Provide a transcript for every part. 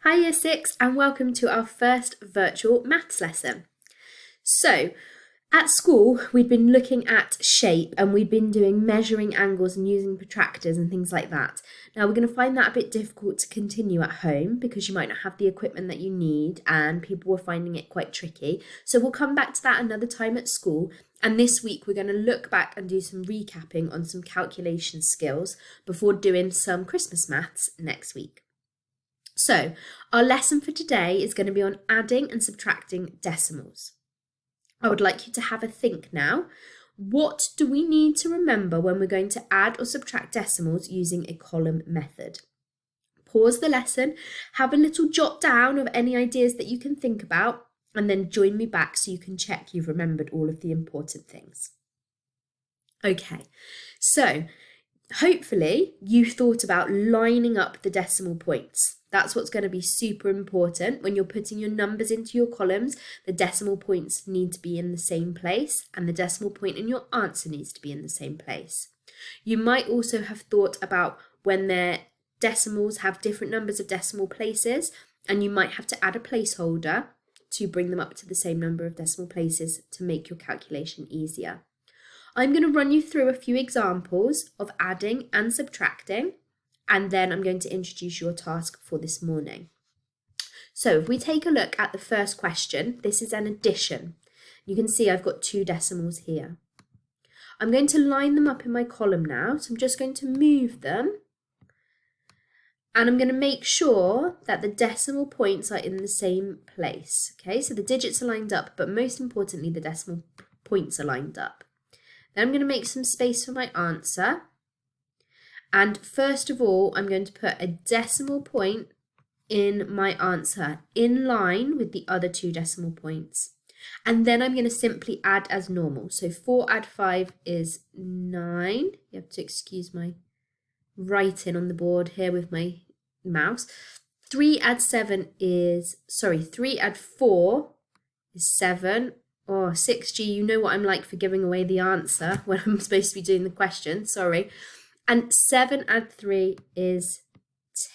Hi Year 6 and welcome to our first virtual maths lesson. So, at school we'd been looking at shape and we'd been doing measuring angles and using protractors and things like that. Now we're going to find that a bit difficult to continue at home because you might not have the equipment that you need and people were finding it quite tricky. So we'll come back to that another time at school, and this week we're going to look back and do some recapping on some calculation skills before doing some Christmas maths next week. So, our lesson for today is going to be on adding and subtracting decimals. I would like you to have a think now. What do we need to remember when we're going to add or subtract decimals using a column method? Pause the lesson, have a little jot down of any ideas that you can think about, and then join me back so you can check you've remembered all of the important things. Okay, so hopefully you thought about lining up the decimal points. That's what's going to be super important. When you're putting your numbers into your columns, the decimal points need to be in the same place and the decimal point in your answer needs to be in the same place. You might also have thought about when their decimals have different numbers of decimal places, and you might have to add a placeholder to bring them up to the same number of decimal places to make your calculation easier. I'm going to run you through a few examples of adding and subtracting, and then I'm going to introduce your task for this morning. So if we take a look at the first question, this is an addition. You can see I've got two decimals here. I'm going to line them up in my column now, so I'm just going to move them, and I'm going to make sure that the decimal points are in the same place. Okay, so the digits are lined up, but most importantly, the decimal points are lined up. Then I'm going to make some space for my answer. And first of all, I'm going to put a decimal point in my answer in line with the other two decimal points. And then I'm going to simply add as normal. So 4 add 5 is 9. You have to excuse my writing on the board here with my mouse. 3 add 4 is 7. Oh, 6G, you know what I'm like for giving away the answer when I'm supposed to be doing the question, sorry. And 7 add 3 is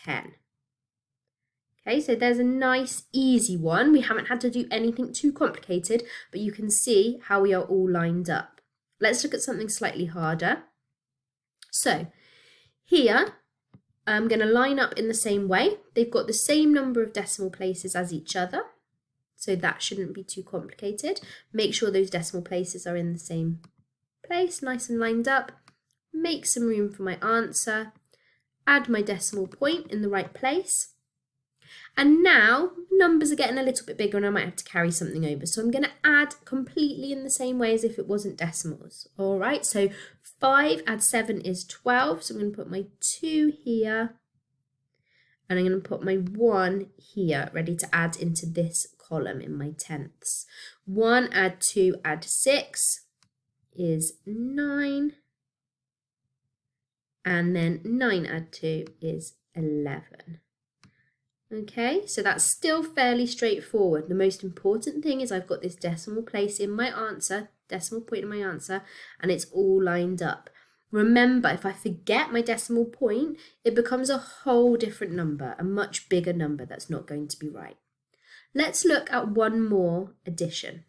10. Okay, so there's a nice, easy one. We haven't had to do anything too complicated, but you can see how we are all lined up. Let's look at something slightly harder. So, here, I'm going to line up in the same way. They've got the same number of decimal places as each other, so that shouldn't be too complicated. Make sure those decimal places are in the same place, nice and lined up. Make some room for my answer, add my decimal point in the right place. And now numbers are getting a little bit bigger and I might have to carry something over. So I'm going to add completely in the same way as if it wasn't decimals. All right, so 5 add 7 is 12. So I'm going to put my 2 here and I'm going to put my 1 here, ready to add into this column in my tenths. 1 add 2 add 6 is 9. And then 9 add 2 is 11. Okay, so that's still fairly straightforward. The most important thing is I've got this decimal place in my answer, decimal point in my answer, and it's all lined up. Remember, if I forget my decimal point, it becomes a whole different number, a much bigger number that's not going to be right. Let's look at one more addition.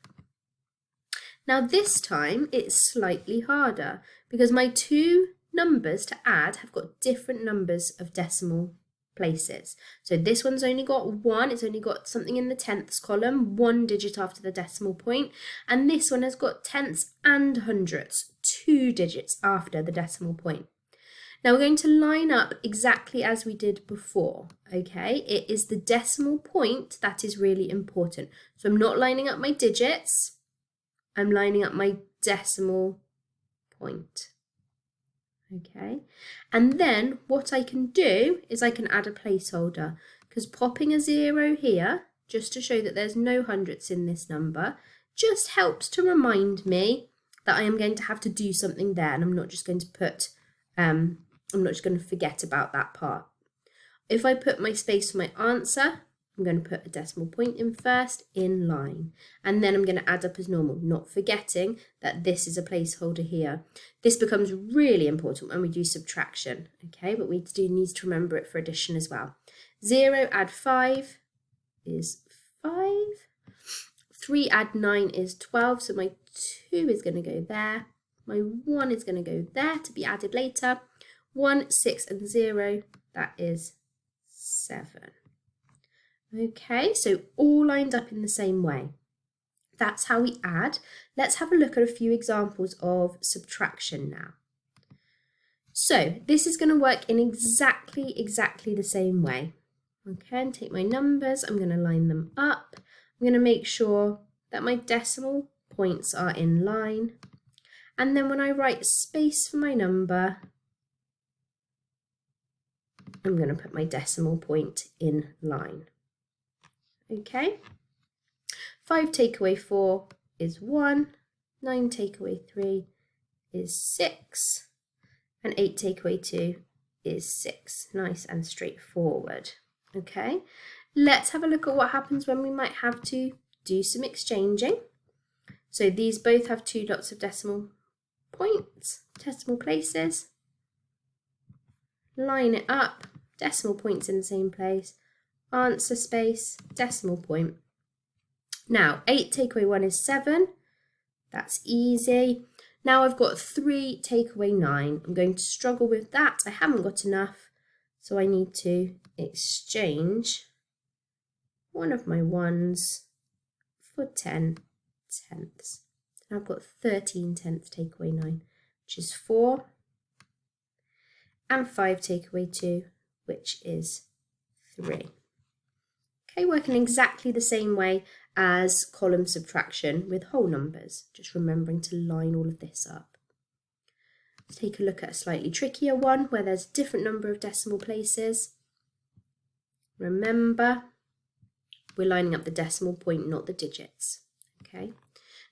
Now this time it's slightly harder because my two numbers to add have got different numbers of decimal places. So this one's only got 1, it's only got something in the tenths column, 1 digit after the decimal point, and this one has got tenths and hundredths, 2 digits after the decimal point. Now we're going to line up exactly as we did before, okay? It is the decimal point that is really important. So I'm not lining up my digits, I'm lining up my decimal point. Okay, and then what I can do is I can add a placeholder, because popping a 0 here, just to show that there's no hundredths in this number, just helps to remind me that I am going to have to do something there, and I'm not just going to put, I'm not just going to forget about that part. If I put my space for my answer, I'm going to put a decimal point in first, in line, and then I'm going to add up as normal, not forgetting that this is a placeholder here. This becomes really important when we do subtraction, okay, but we do need to remember it for addition as well. 0 add 5 is 5. 3 add 9 is 12, so my 2 is going to go there. My 1 is going to go there to be added later. 1, 6 and 0, that is 7. Okay, so all lined up in the same way. That's how we add. Let's have a look at a few examples of subtraction now. So this is going to work in exactly the same way. Okay, and take my numbers, I'm going to line them up. I'm going to make sure that my decimal points are in line. And then when I write space for my number, I'm going to put my decimal point in line. Okay, 5 take away 4 is 1, 9 take away 3 is 6, and 8 take away 2 is 6. Nice and straightforward. Okay, let's have a look at what happens when we might have to do some exchanging. So these both have 2 lots of decimal points, decimal places. Line it up, decimal points in the same place, answer space, decimal point. Now 8 take away 1 is 7, that's easy. Now I've got 3 take away 9, I'm going to struggle with that, I haven't got enough, so I need to exchange one of my 1s for 10 tenths. And I've got 13 tenths take away 9, which is 4, and 5 take away 2, which is 3. Okay, working exactly the same way as column subtraction with whole numbers, just remembering to line all of this up. Let's take a look at a slightly trickier one where there's a different number of decimal places. Remember, we're lining up the decimal point, not the digits. Okay,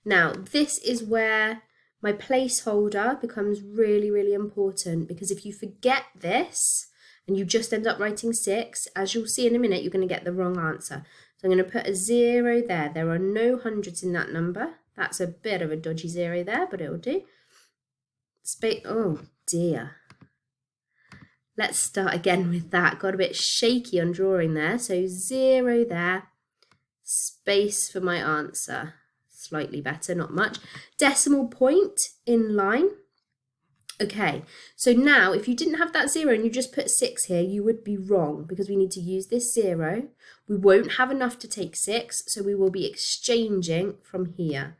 now this is where my placeholder becomes really important, because if you forget this and you just end up writing 6, as you'll see in a minute, you're going to get the wrong answer. So I'm going to put a 0 there. There are no hundreds in that number. That's a bit of a dodgy 0 there, but it'll do. Oh dear. Let's start again with that. Got a bit shaky on drawing there. So 0 there. Space for my answer. Slightly better, not much. Decimal point in line. Okay, so now if you didn't have that 0 and you just put 6 here, you would be wrong, because we need to use this 0. We won't have enough to take 6, so we will be exchanging from here.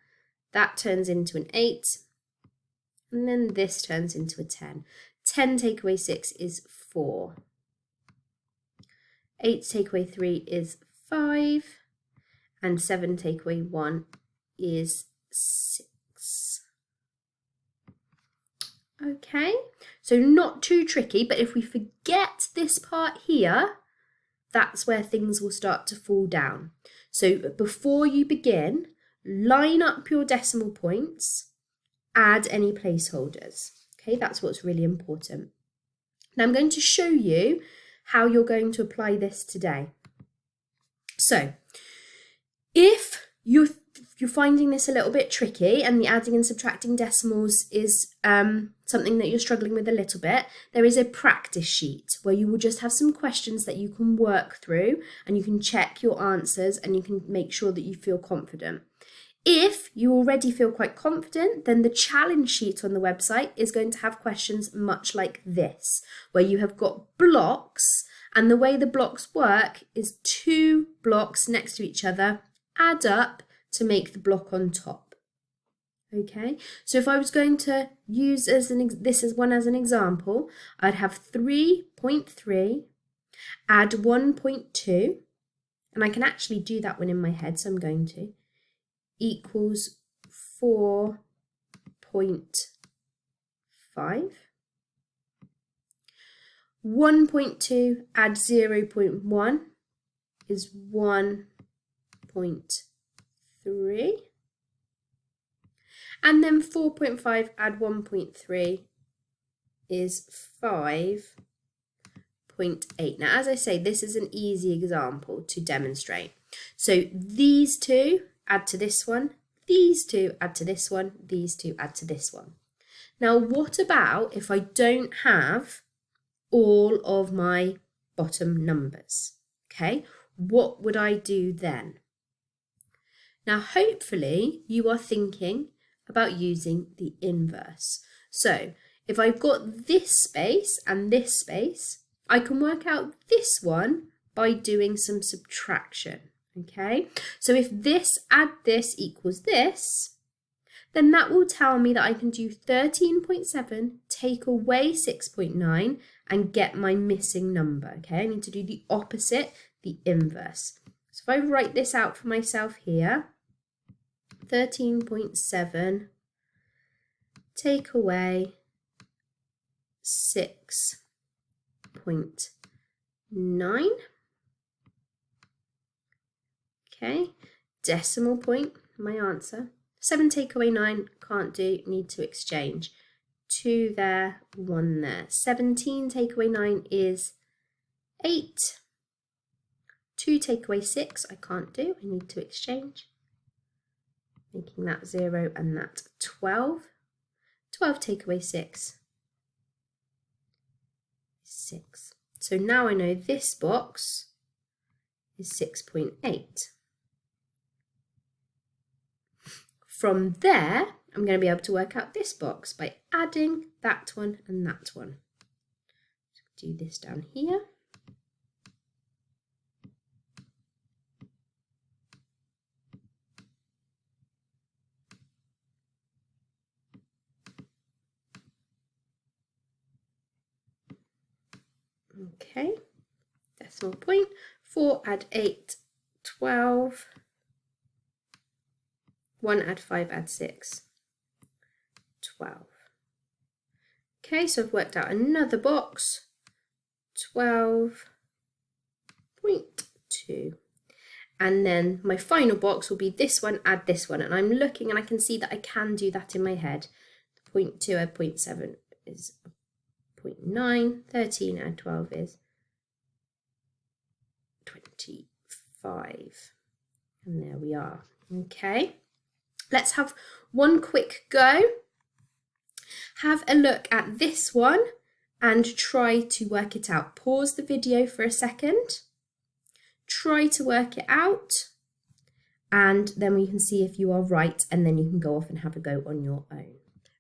That turns into an 8, and then this turns into a 10. 10 take away 6 is 4. 8 take away 3 is 5, and 7 take away 1 is 6. Okay, so not too tricky, but if we forget this part here, that's where things will start to fall down. So before you begin, line up your decimal points, add any placeholders. Okay, that's what's really important. Now I'm going to show you how you're going to apply this today. So if you're finding this a little bit tricky and the adding and subtracting decimals is something that you're struggling with a little bit, there is a practice sheet where you will just have some questions that you can work through and you can check your answers and you can make sure that you feel confident. If you already feel quite confident, then the challenge sheet on the website is going to have questions much like this, where you have got blocks, and the way the blocks work is 2 blocks next to each other add up to make the block on top. Okay, so if I was going to use this as an example, I'd have 3.3 add 1.2, and I can actually do that one in my head, so I'm going to, equals 4.5. 1.2 add 0.1 is 1.3. And then 4.5 add 1.3 is 5.8. Now, as I say, this is an easy example to demonstrate. So these two add to this one, these two add to this one, these two add to this one. Now, what about if I don't have all of my bottom numbers? Okay, what would I do then? Now, hopefully you are thinking about using the inverse. So if I've got this space and this space, I can work out this one by doing some subtraction, okay? So if this add this equals this, then that will tell me that I can do 13.7, take away 6.9 and get my missing number, okay? I need to do the opposite, the inverse. So if I write this out for myself here, 13.7, take away 6.9. Okay, decimal point, my answer. 7 take away 9, can't do, need to exchange. 2 there, 1 there. 17 take away 9 is 8. 2 take away 6, I can't do, I need to exchange. Making that 0 and that 12. 12 take away 6. 6. So now I know this box is 6.8. From there, I'm going to be able to work out this box by adding that one and that one. So do this down here. Okay, decimal point, 4 add 8, 12, 1 add 5 add 6, 12. Okay, so I've worked out another box, 12.2. And then my final box will be this one, add this one. And I'm looking and I can see that I can do that in my head. 0.2 add 0.7 is 0.9, 13 add 12 is 25. And there we are. Okay, let's have one quick go. Have a look at this one and try to work it out. Pause the video for a second. Try to work it out. And then we can see if you are right, and then you can go off and have a go on your own.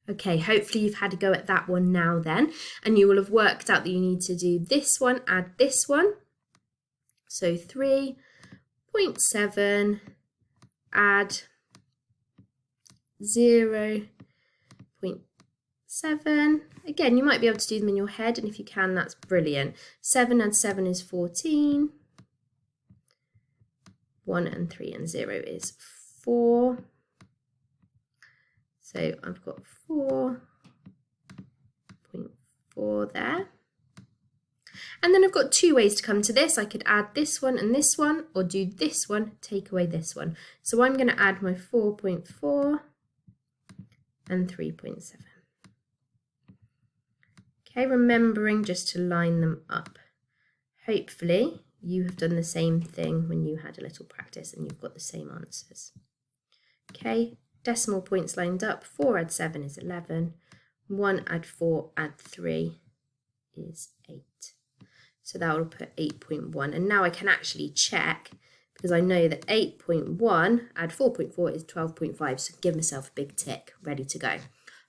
Okay, hopefully you've had a go at that one now then, and you will have worked out that you need to do this one, add this one. So 3.7 add 0.7. Again, you might be able to do them in your head, and if you can, that's brilliant. 7 and 7 is 14. 1 and 3 and 0 is 4. So I've got 4.4 there. And then I've got two ways to come to this. I could add this one and this one, or do this one, take away this one. So I'm going to add my 4.4 and 3.7. Okay, remembering just to line them up. Hopefully you have done the same thing when you had a little practice and you've got the same answers. Okay, decimal points lined up. 4 add 7 is 11. 1 add 4 add 3 is 8. So that will put 8.1. And now I can actually check, because I know that 8.1 add 4.4 is 12.5. So give myself a big tick, ready to go.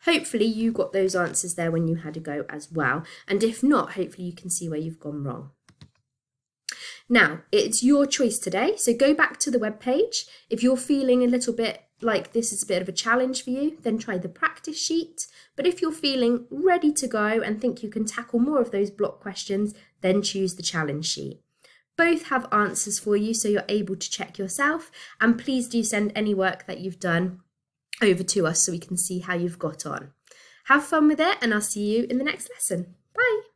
Hopefully you got those answers there when you had a go as well. And if not, hopefully you can see where you've gone wrong. Now, it's your choice today, so go back to the webpage. If you're feeling a little bit like this is a bit of a challenge for you, then try the practice sheet. But if you're feeling ready to go and think you can tackle more of those block questions, then choose the challenge sheet. Both have answers for you, so you're able to check yourself. And please do send any work that you've done over to us so we can see how you've got on. Have fun with it, and I'll see you in the next lesson. Bye.